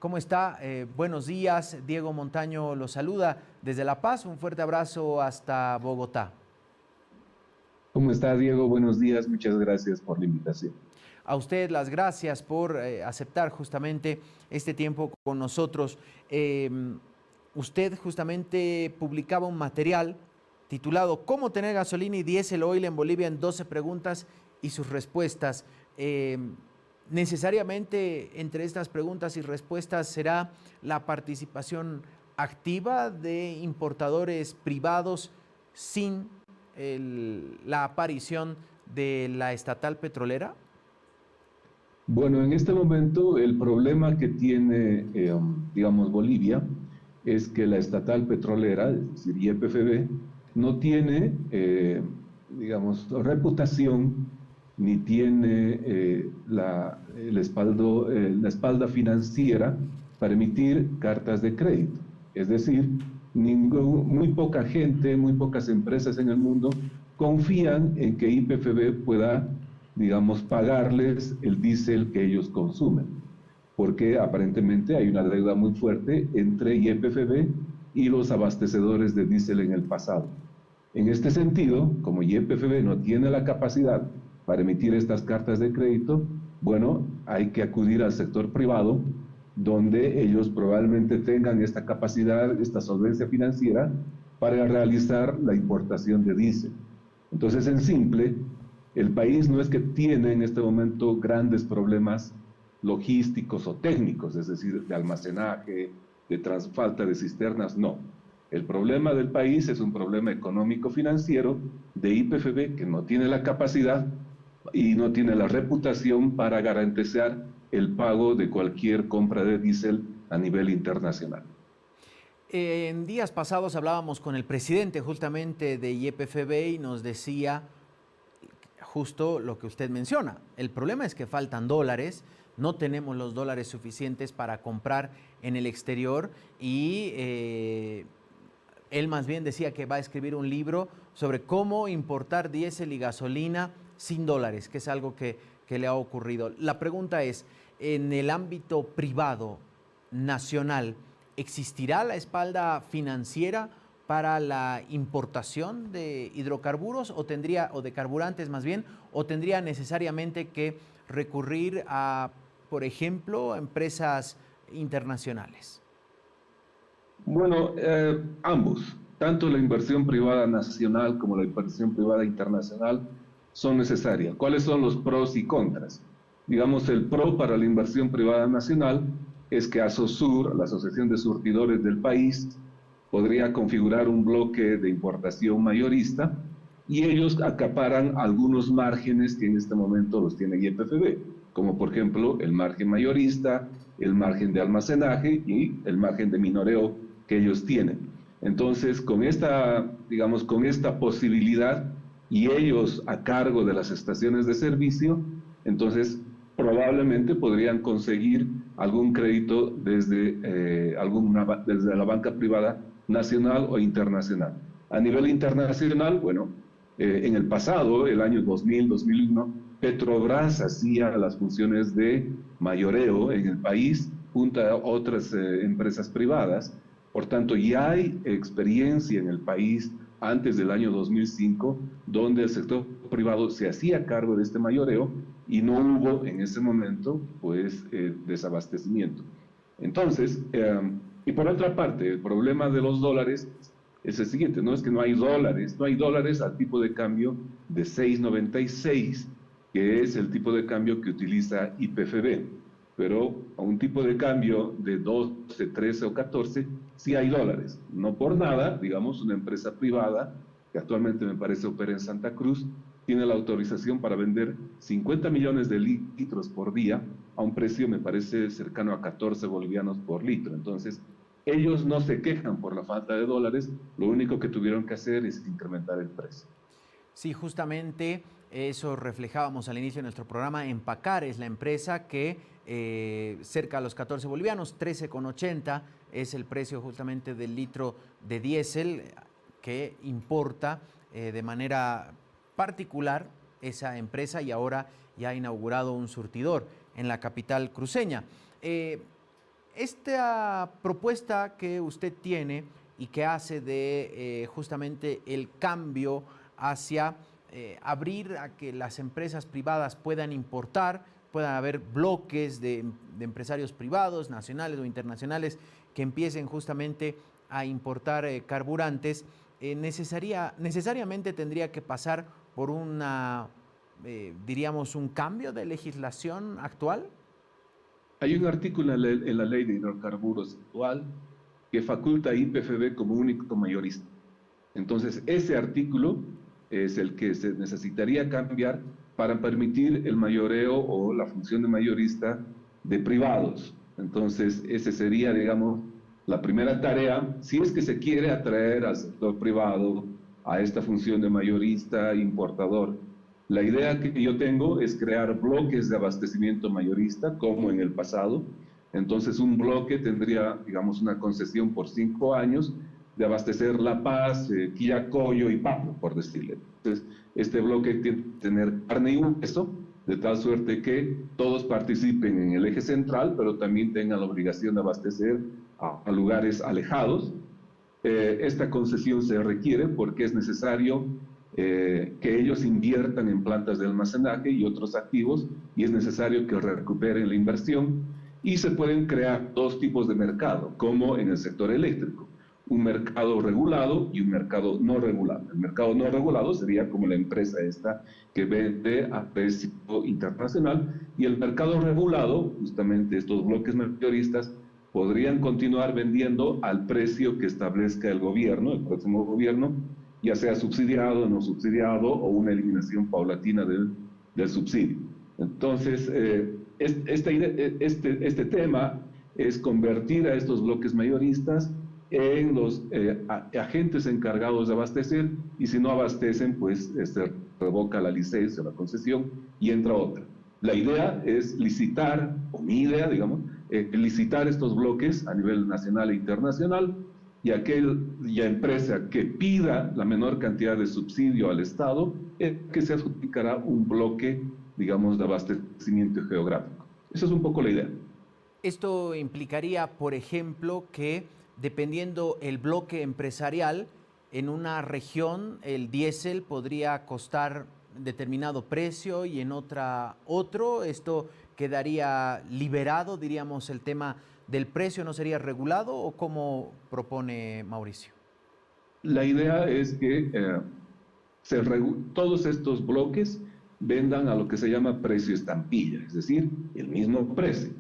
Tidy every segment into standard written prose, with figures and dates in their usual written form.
¿Cómo está? Buenos días. Diego Montaño lo saluda desde La Paz. Un fuerte abrazo hasta Bogotá. ¿Cómo está, Diego? Buenos días. Muchas gracias por la invitación. A usted las gracias por aceptar justamente este tiempo con nosotros. Eh, Usted justamente publicaba un material titulado ¿Cómo tener gasolina y diésel oil en Bolivia en 12 preguntas y sus respuestas? Eh, Necesariamente entre estas preguntas y respuestas será la participación activa de importadores privados sin la aparición de la estatal petrolera. Bueno, en este momento el problema que tiene, digamos, Bolivia es que la estatal petrolera, es decir, YPFB, no tiene, digamos, reputación ni tiene la espalda financiera para emitir cartas de crédito. Es decir, muy poca gente, muy pocas empresas en el mundo confían en que YPFB pueda, digamos, pagarles el diésel que ellos consumen, porque aparentemente hay una deuda muy fuerte entre YPFB y los abastecedores de diésel en el pasado. En este sentido, como YPFB no tiene la capacidad para emitir estas cartas de crédito, bueno, hay que acudir al sector privado, donde ellos probablemente tengan esta capacidad, esta solvencia financiera para realizar la importación de diésel. Entonces, en simple, el país no es que tiene en este momento grandes problemas logísticos o técnicos, es decir, de almacenaje, de falta de cisternas, no. El problema del país es un problema económico-financiero de YPFB que no tiene la capacidad y no tiene la reputación para garantizar el pago de cualquier compra de diésel a nivel internacional. En días pasados hablábamos con el presidente justamente de YPFB y nos decía justo lo que usted menciona. El problema es que faltan dólares, no tenemos los dólares suficientes para comprar en el exterior y él más bien decía que va a escribir un libro sobre cómo importar diésel y gasolina sin dólares, que es algo que le ha ocurrido. La pregunta es, en el ámbito privado, nacional, ¿existirá la espalda financiera para la importación de hidrocarburos o de carburantes más bien, o tendría necesariamente que recurrir a, por ejemplo, empresas internacionales? Bueno, ambos, tanto la inversión privada nacional como la inversión privada internacional son necesarias. ¿Cuáles son los pros y contras? Digamos, el pro para la inversión privada nacional es que ASOSUR, la Asociación de Surtidores del país, podría configurar un bloque de importación mayorista y ellos acaparan algunos márgenes que en este momento los tiene YPFB, como por ejemplo el margen mayorista, el margen de almacenaje y el margen de minoreo que ellos tienen. Entonces, con esta, digamos, con esta posibilidad y ellos a cargo de las estaciones de servicio, entonces probablemente podrían conseguir algún crédito desde la banca privada nacional o internacional. A nivel internacional, bueno, en el pasado, el año 2000, 2001, Petrobras hacía las funciones de mayoreo en el país junto a otras empresas privadas. Por tanto, ya hay experiencia en el país antes del año 2005, donde el sector privado se hacía cargo de este mayoreo y no hubo en ese momento, pues, desabastecimiento. Entonces, y por otra parte, el problema de los dólares es el siguiente, no es que no hay dólares, no hay dólares al tipo de cambio de 6.96, que es el tipo de cambio que utiliza YPFB, pero a un tipo de cambio de 12, 13 o 14, sí hay dólares. No por nada, digamos, una empresa privada, que actualmente me parece opera en Santa Cruz, tiene la autorización para vender 50 millones de litros por día a un precio, me parece, cercano a 14 bolivianos por litro. Entonces, ellos no se quejan por la falta de dólares, lo único que tuvieron que hacer es incrementar el precio. Sí, justamente eso reflejábamos al inicio de nuestro programa. Empacar es la empresa que cerca a los 14 bolivianos, 13,80 es el precio justamente del litro de diésel que importa de manera particular esa empresa y ahora ya ha inaugurado un surtidor en la capital cruceña. Esta propuesta que usted tiene y que hace de justamente el cambio hacia abrir a que las empresas privadas puedan importar, puedan haber bloques de empresarios privados, nacionales o internacionales, que empiecen justamente a importar carburantes, necesariamente tendría que pasar por diríamos, un cambio de legislación actual. Hay un artículo en la ley de hidrocarburos actual que faculta a YPFB como único mayorista. Entonces, ese artículo es el que se necesitaría cambiar para permitir el mayoreo o la función de mayorista de privados. Entonces, ese sería, digamos, la primera tarea, si es que se quiere atraer al sector privado a esta función de mayorista, importador. La idea que yo tengo es crear bloques de abastecimiento mayorista, como en el pasado. Entonces, un bloque tendría, digamos, una concesión por 5 años de abastecer La Paz, Quillacollo y Pasto, por decirle. Entonces, este bloque tiene que tener carne y hueso, de tal suerte que todos participen en el eje central, pero también tengan la obligación de abastecer a lugares alejados. Esta concesión se requiere porque es necesario que ellos inviertan en plantas de almacenaje y otros activos, y es necesario que recuperen la inversión, y se pueden crear dos tipos de mercado, como en el sector eléctrico: un mercado regulado y un mercado no regulado. El mercado no regulado sería como la empresa esta que vende a precio internacional, y el mercado regulado, justamente estos bloques mayoristas, podrían continuar vendiendo al precio que establezca el gobierno, el próximo gobierno, ya sea subsidiado, no subsidiado, o una eliminación paulatina del subsidio. Entonces, este tema es convertir a estos bloques mayoristas en los agentes encargados de abastecer, y si no abastecen, pues se revoca la licencia, la concesión, y entra otra. La idea es licitar, o mi idea, digamos, licitar estos bloques a nivel nacional e internacional, y aquella empresa que pida la menor cantidad de subsidio al Estado, que se adjudicará un bloque, digamos, de abastecimiento geográfico. Esa es un poco la idea. Esto implicaría, por ejemplo, que dependiendo el bloque empresarial, en una región el diésel podría costar determinado precio y en otra otro. Esto quedaría liberado, diríamos, el tema del precio, ¿no sería regulado, o cómo propone Mauricio? La idea es que todos estos bloques vendan a lo que se llama precio estampilla, es decir, el mismo precio.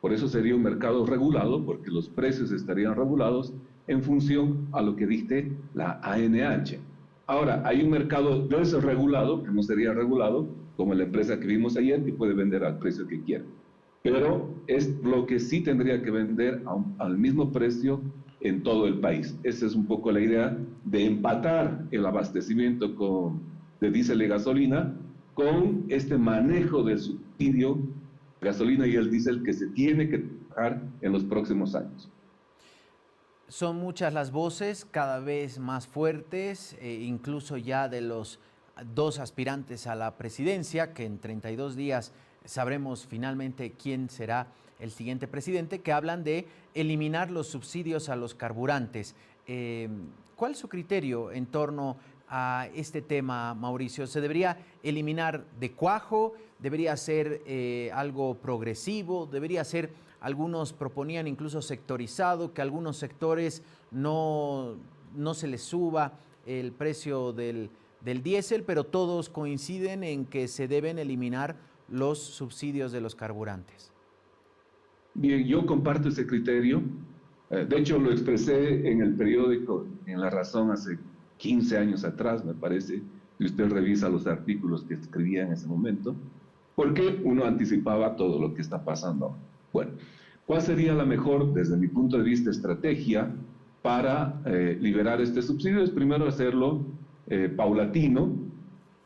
Por eso sería un mercado regulado, porque los precios estarían regulados en función a lo que dicte la ANH. Ahora, hay un mercado desregulado, que no sería regulado, como la empresa que vimos ayer, que puede vender al precio que quiera. Pero es lo que sí tendría que vender al mismo precio en todo el país. Esa es un poco la idea de empatar el abastecimiento de diésel y gasolina con este manejo del subsidio, gasolina y el diésel, que se tiene que trabajar en los próximos años. Son muchas las voces, cada vez más fuertes, incluso ya de los dos aspirantes a la presidencia, que en 32 días sabremos finalmente quién será el siguiente presidente, que hablan de eliminar los subsidios a los carburantes. ¿Cuál es su criterio en torno a este tema, Mauricio? ¿Se debería eliminar de cuajo? ¿Debería ser algo progresivo? ¿Debería ser, algunos proponían incluso sectorizado, que a algunos sectores no se les suba el precio del diésel, pero todos coinciden en que se deben eliminar los subsidios de los carburantes? Bien, yo comparto ese criterio. De hecho, lo expresé en el periódico, en La Razón, hace 15 años atrás, me parece, si usted revisa los artículos que escribía en ese momento, porque uno anticipaba todo lo que está pasando. Bueno, ¿cuál sería la mejor, desde mi punto de vista, estrategia para liberar este subsidio? Es primero hacerlo paulatino,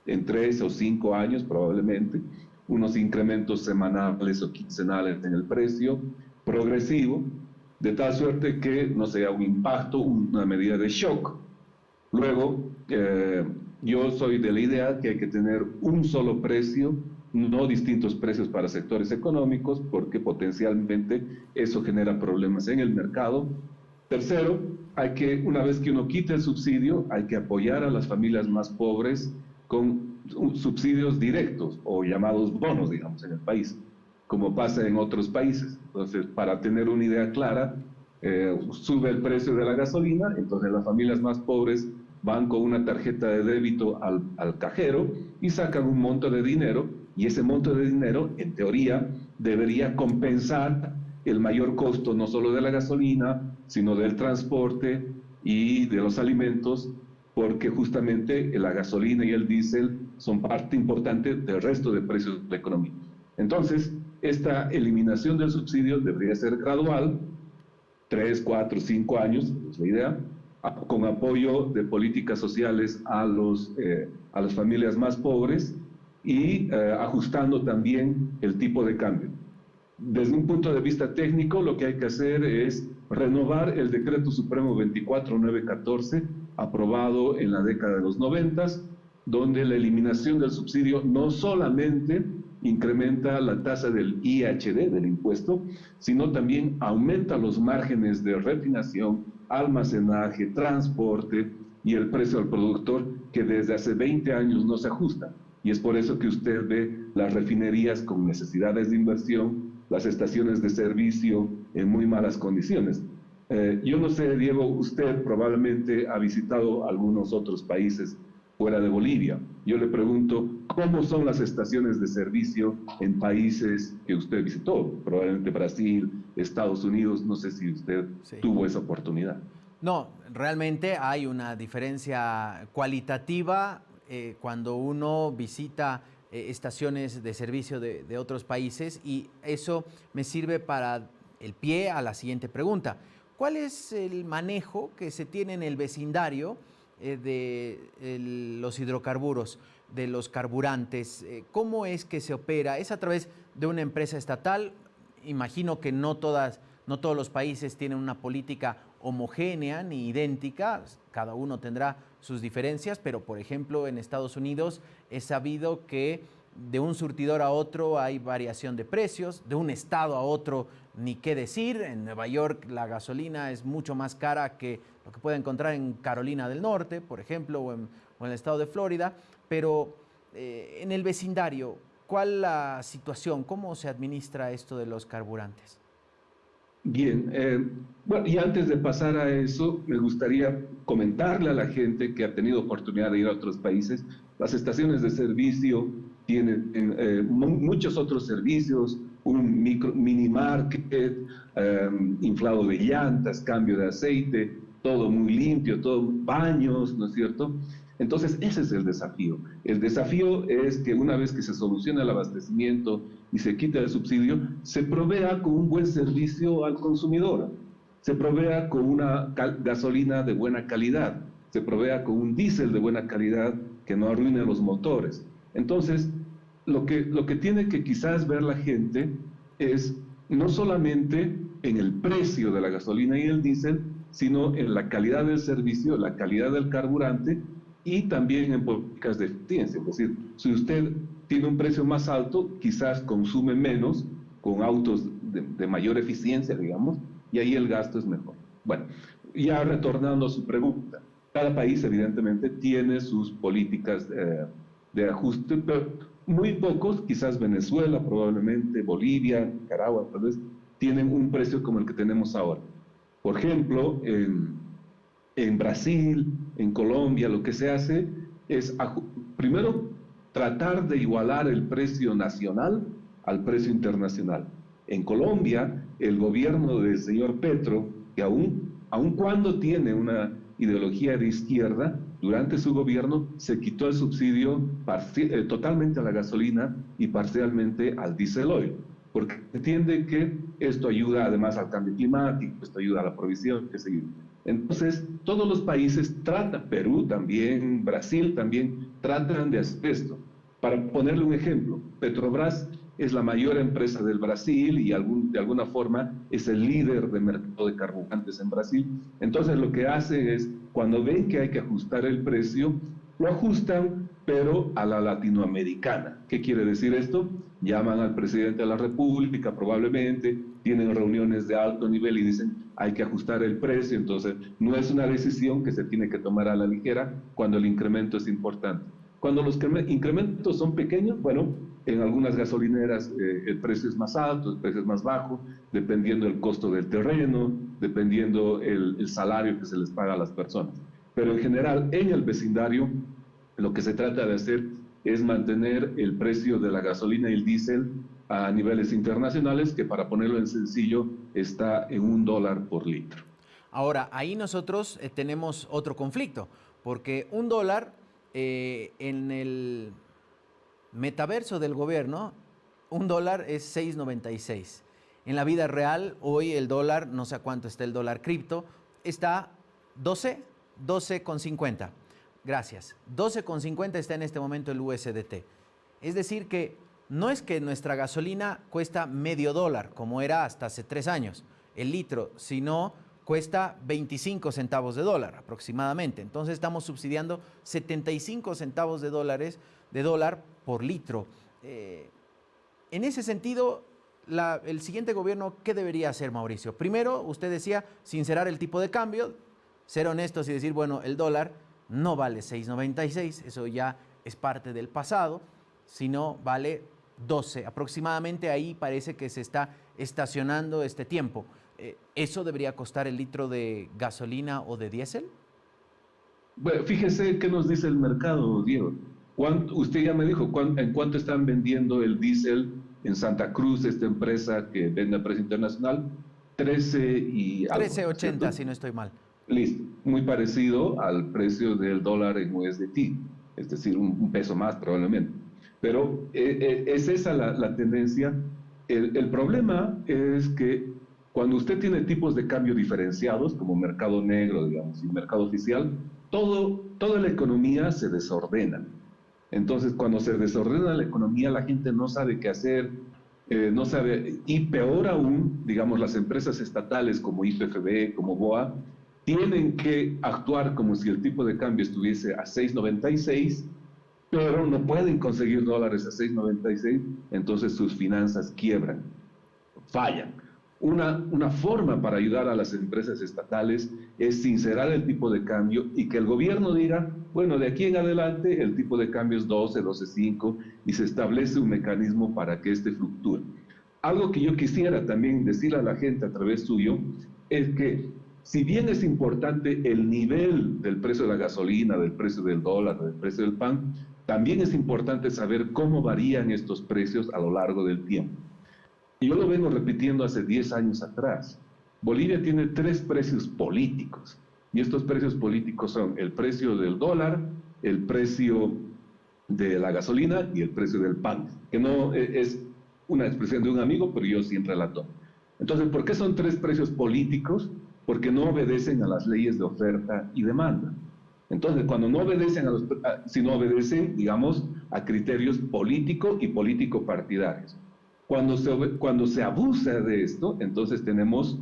en 3 o 5 años probablemente, unos incrementos semanales o quincenales en el precio, progresivo, de tal suerte que no sea un impacto, una medida de shock. Luego, yo soy de la idea que hay que tener un solo precio no distintos precios para sectores económicos, porque potencialmente eso genera problemas en el mercado. Tercero, una vez que uno quite el subsidio, hay que apoyar a las familias más pobres con subsidios directos o llamados bonos, digamos, en el país, como pasa en otros países. Entonces, para tener una idea clara, sube el precio de la gasolina, entonces las familias más pobres van con una tarjeta de débito al cajero y sacan un monto de dinero, y ese monto de dinero, en teoría, debería compensar el mayor costo no solo de la gasolina, sino del transporte y de los alimentos, porque justamente la gasolina y el diésel son parte importante del resto de precios de la economía. Entonces, esta eliminación del subsidio debería ser gradual, 3, 4, 5 años, es la idea, con apoyo de políticas sociales a las familias más pobres y ajustando también el tipo de cambio. Desde un punto de vista técnico, lo que hay que hacer es renovar el Decreto Supremo 24914, aprobado en la década de los 90, donde la eliminación del subsidio no solamente incrementa la tasa del IHD, del impuesto, sino también aumenta los márgenes de refinación, almacenaje, transporte y el precio al productor, que desde hace 20 años no se ajusta. Y es por eso que usted ve las refinerías con necesidades de inversión, las estaciones de servicio en muy malas condiciones. Yo no sé, Diego, usted probablemente ha visitado algunos otros países fuera de Bolivia. Yo le pregunto, ¿cómo son las estaciones de servicio en países que usted visitó? Probablemente Brasil, Estados Unidos, no sé si usted tuvo esa oportunidad. No, realmente hay una diferencia cualitativa cuando uno visita estaciones de servicio de otros países, y eso me sirve para el pie a la siguiente pregunta. ¿Cuál es el manejo que se tiene en el vecindario de los hidrocarburos, de los carburantes? ¿Cómo es que se opera? ¿Es a través de una empresa estatal? Imagino que no todos los países tienen una política homogénea ni idéntica, cada uno tendrá sus diferencias, pero por ejemplo en Estados Unidos es sabido que de un surtidor a otro hay variación de precios, de un estado a otro ni qué decir. En Nueva York la gasolina es mucho más cara que lo que puede encontrar en Carolina del Norte, por ejemplo, o en el estado de Florida, pero en el vecindario, ¿cuál es la situación? ¿Cómo se administra esto de los carburantes? Bien, bueno, y antes de pasar a eso, me gustaría comentarle a la gente que ha tenido oportunidad de ir a otros países. Las estaciones de servicio tienen muchos otros servicios, un mini market, inflado de llantas, cambio de aceite, todo muy limpio, todo baños, ¿no es cierto? Entonces, ese es el desafío. El desafío es que una vez que se soluciona el abastecimiento y se quita el subsidio, se provea con un buen servicio al consumidor, se provea con una gasolina de buena calidad, se provea con un diésel de buena calidad que no arruine los motores. Entonces, lo que tiene que quizás ver la gente es no solamente en el precio de la gasolina y el diésel, sino en la calidad del servicio, la calidad del carburante, y también en políticas de eficiencia. Es decir, si usted tiene un precio más alto, quizás consume menos con autos de mayor eficiencia, digamos, y ahí el gasto es mejor. Bueno, ya retornando a su pregunta, cada país evidentemente tiene sus políticas de ajuste, pero muy pocos, quizás Venezuela, probablemente Bolivia, Nicaragua, tal vez, tienen un precio como el que tenemos ahora. Por ejemplo, en Brasil, en Colombia, lo que se hace es, primero, tratar de igualar el precio nacional al precio internacional. En Colombia, el gobierno del señor Petro, que aun cuando tiene una ideología de izquierda, durante su gobierno se quitó el subsidio totalmente a la gasolina y parcialmente al diesel oil, porque entiende que esto ayuda además al cambio climático, esto ayuda a la provisión, qué sé yo. Entonces, todos los países tratan, Perú también, Brasil también, tratan de hacer esto. Para ponerle un ejemplo, Petrobras es la mayor empresa del Brasil y de alguna forma es el líder de mercado de carburantes en Brasil. Entonces, lo que hace es, cuando ven que hay que ajustar el precio, lo ajustan pero a la latinoamericana. ¿Qué quiere decir esto? Llaman al presidente de la República probablemente, tienen reuniones de alto nivel y dicen hay que ajustar el precio, entonces no es una decisión que se tiene que tomar a la ligera cuando el incremento es importante. Cuando los incrementos son pequeños, bueno, en algunas gasolineras el precio es más alto, el precio es más bajo, dependiendo del costo del terreno, dependiendo el salario que se les paga a las personas. Pero en general, en el vecindario, lo que se trata de hacer es mantener el precio de la gasolina y el diésel a niveles internacionales, que para ponerlo en sencillo, está en $1 por litro. Ahora, ahí nosotros tenemos otro conflicto, porque $1 en el metaverso del gobierno, $1 es 6.96. En la vida real, hoy el dólar, no sé a cuánto está el dólar cripto, está 12.50. Gracias. 12.50 está en este momento el USDT. Es decir que no es que nuestra gasolina cuesta $0.50, como era hasta hace 3 años, el litro, sino cuesta 25 centavos de dólar aproximadamente. Entonces estamos subsidiando 75 centavos de dólar por litro. En ese sentido, el siguiente gobierno, ¿qué debería hacer, Mauricio? Primero, usted decía, sincerar el tipo de cambio, ser honestos y decir, bueno, el dólar no vale 6.96, eso ya es parte del pasado, sino vale 12. Aproximadamente ahí parece que se está estacionando este tiempo. ¿Eso debería costar el litro de gasolina o de diésel? Bueno, fíjese qué nos dice el mercado, Diego. Usted ya me dijo, ¿en cuánto están vendiendo el diésel en Santa Cruz, esta empresa que vende a precio internacional? 13 y algo, 13.80, si no estoy mal. Listo, muy parecido al precio del dólar en USDT, es decir, un peso más probablemente. Pero es esa la tendencia. El problema es que cuando usted tiene tipos de cambio diferenciados, como mercado negro, digamos, y mercado oficial, toda la economía se desordena. Entonces, cuando se desordena la economía, la gente no sabe qué hacer, no sabe, y peor aún, digamos, las empresas estatales como IPFB, como BOA, tienen que actuar como si el tipo de cambio estuviese a 6.96, pero no pueden conseguir dólares a 6.96, entonces sus finanzas quiebran, fallan. Una forma para ayudar a las empresas estatales es sincerar el tipo de cambio y que el gobierno diga, bueno, de aquí en adelante el tipo de cambio es 12, 12.5 y se establece un mecanismo para que este fluctúe. Algo que yo quisiera también decirle a la gente a través suyo es que si bien es importante el nivel del precio de la gasolina, del precio del dólar, del precio del pan, también es importante saber cómo varían estos precios a lo largo del tiempo. Y yo lo vengo repitiendo hace 10 años atrás. Bolivia tiene 3 precios políticos, y estos precios políticos son el precio del dólar, el precio de la gasolina y el precio del pan, que no es una expresión de un amigo, pero yo siempre la tomo. Entonces, ¿por qué son 3 precios políticos? Porque no obedecen a las leyes de oferta y demanda. Entonces, cuando no obedecen sino obedecen, digamos, a criterios político y político partidarios. Cuando se abusa de esto, entonces tenemos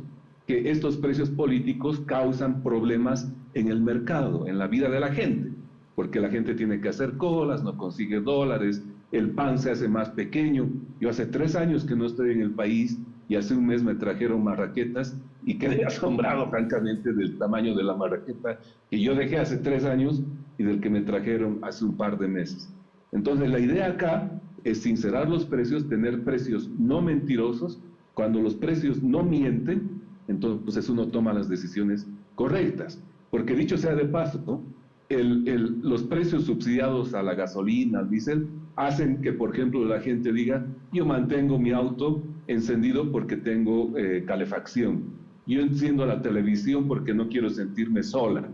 que estos precios políticos causan problemas en el mercado, en la vida de la gente, porque la gente tiene que hacer colas, no consigue dólares, el pan se hace más pequeño. Yo hace 3 años que no estoy en el país y hace un mes me trajeron marraquetas y quedé asombrado, francamente, del tamaño de la marraqueta que yo dejé hace 3 años y del que me trajeron hace un par de meses. Entonces, la idea acá es sincerar los precios, tener precios no mentirosos. Cuando los precios no mienten, entonces uno toma las decisiones correctas. Porque dicho sea de paso, ¿no? Los precios subsidiados a la gasolina, al diésel, hacen que, por ejemplo, la gente diga, yo mantengo mi auto encendido porque tengo calefacción. Yo enciendo la televisión porque no quiero sentirme sola.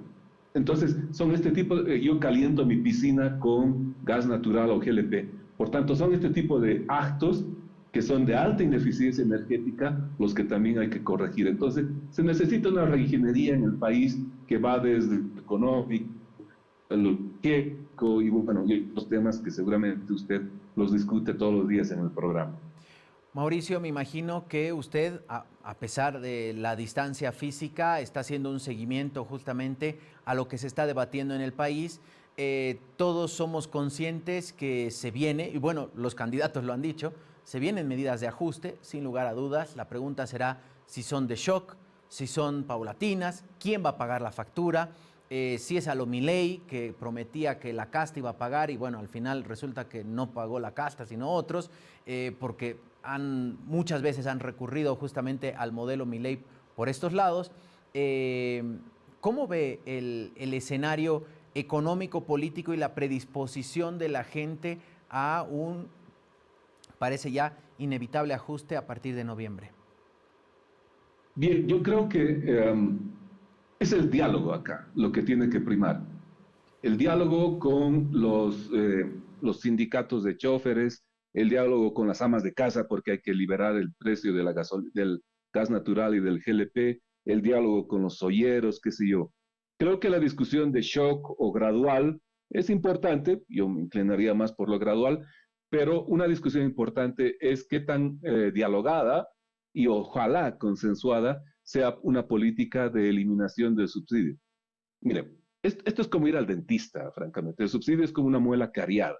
Entonces, son este tipo, yo caliento mi piscina con gas natural o GLP. Por tanto, son este tipo de actos que son de alta ineficiencia energética los que también hay que corregir. Entonces, se necesita una reingeniería en el país que va desde lo económico, lo químico y bueno, y los temas que seguramente usted los discute todos los días en el programa. Mauricio, me imagino que usted, a pesar de la distancia física, está haciendo un seguimiento justamente a lo que se está debatiendo en el país todos somos conscientes que se viene, y bueno, los candidatos lo han dicho, se vienen medidas de ajuste, sin lugar a dudas. La pregunta será si son de shock, si son paulatinas, quién va a pagar la factura, si es a lo Milei, que prometía que la casta iba a pagar y bueno, al final resulta que no pagó la casta, sino otros, porque muchas veces han recurrido justamente al modelo Milei por estos lados. ¿Cómo ve el escenario económico, político y la predisposición de la gente a un, parece ya, inevitable ajuste a partir de noviembre? Bien, yo creo que es el diálogo acá lo que tiene que primar. El diálogo con los sindicatos de choferes, el diálogo con las amas de casa porque hay que liberar el precio de del gas natural y del GLP, el diálogo con los olleros, qué sé yo. Creo que la discusión de shock o gradual es importante, yo me inclinaría más por lo gradual, pero una discusión importante es qué tan dialogada y ojalá consensuada sea una política de eliminación del subsidio. Mire, esto es como ir al dentista, francamente. El subsidio es como una muela cariada,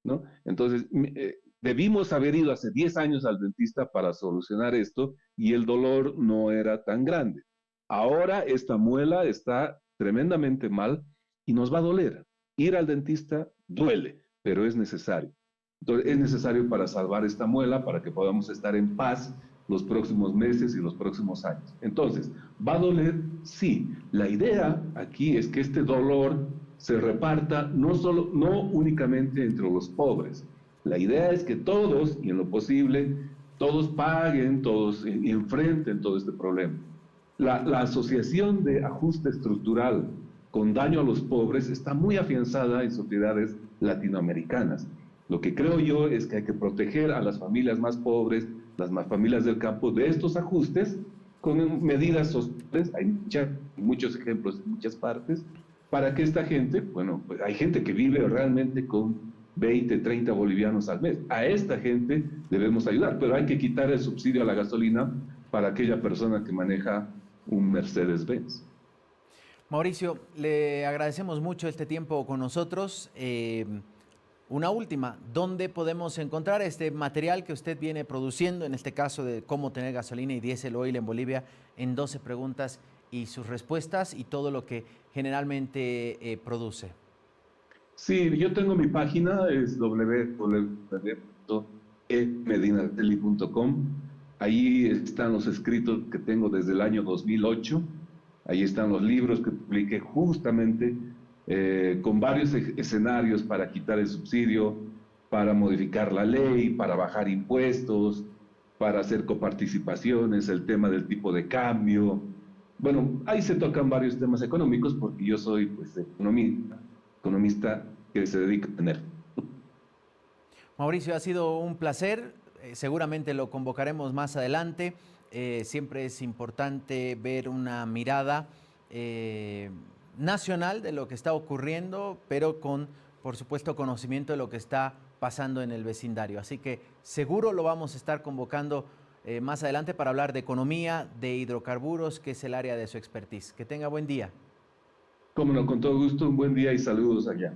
¿no? Entonces, debimos haber ido hace 10 años al dentista para solucionar esto y el dolor no era tan grande. Ahora esta muela está tremendamente mal y nos va a doler. Ir al dentista duele, pero es necesario. Entonces, es necesario para salvar esta muela, para que podamos estar en paz los próximos meses y los próximos años. Entonces, ¿va a doler? Sí. La idea aquí es que este dolor se reparta no únicamente entre los pobres. La idea es que todos, y en lo posible, todos paguen, todos enfrenten todo este problema. La asociación de ajuste estructural con daño a los pobres está muy afianzada en sociedades latinoamericanas. Lo que creo yo es que hay que proteger a las familias más pobres, las más familias del campo, de estos ajustes con medidas sociales. Hay muchos ejemplos en muchas partes para que esta gente, bueno, pues hay gente que vive realmente con 20, 30 bolivianos al mes. A esta gente debemos ayudar, pero hay que quitar el subsidio a la gasolina para aquella persona que maneja un Mercedes-Benz. Mauricio, le agradecemos mucho este tiempo con nosotros. Una última, ¿dónde podemos encontrar este material que usted viene produciendo, en este caso de cómo tener gasolina y diésel oil en Bolivia, en 12 preguntas y sus respuestas y todo lo que generalmente produce? Sí, yo tengo mi página, es www.emedinatelli.com. Ahí están los escritos que tengo desde el año 2008. Ahí están los libros que publiqué justamente con varios escenarios para quitar el subsidio, para modificar la ley, para bajar impuestos, para hacer coparticipaciones, el tema del tipo de cambio. Bueno, ahí se tocan varios temas económicos porque yo soy pues economista que se dedica a tener. Mauricio, ha sido un placer. Seguramente lo convocaremos más adelante. Siempre es importante ver una mirada nacional de lo que está ocurriendo, pero con, por supuesto, conocimiento de lo que está pasando en el vecindario. Así que seguro lo vamos a estar convocando más adelante para hablar de economía, de hidrocarburos, que es el área de su expertise. Que tenga buen día. Cómo no, con todo gusto, un buen día y saludos allá.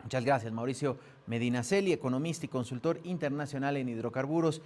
Muchas gracias, Mauricio Medinaceli, economista y consultor internacional en hidrocarburos.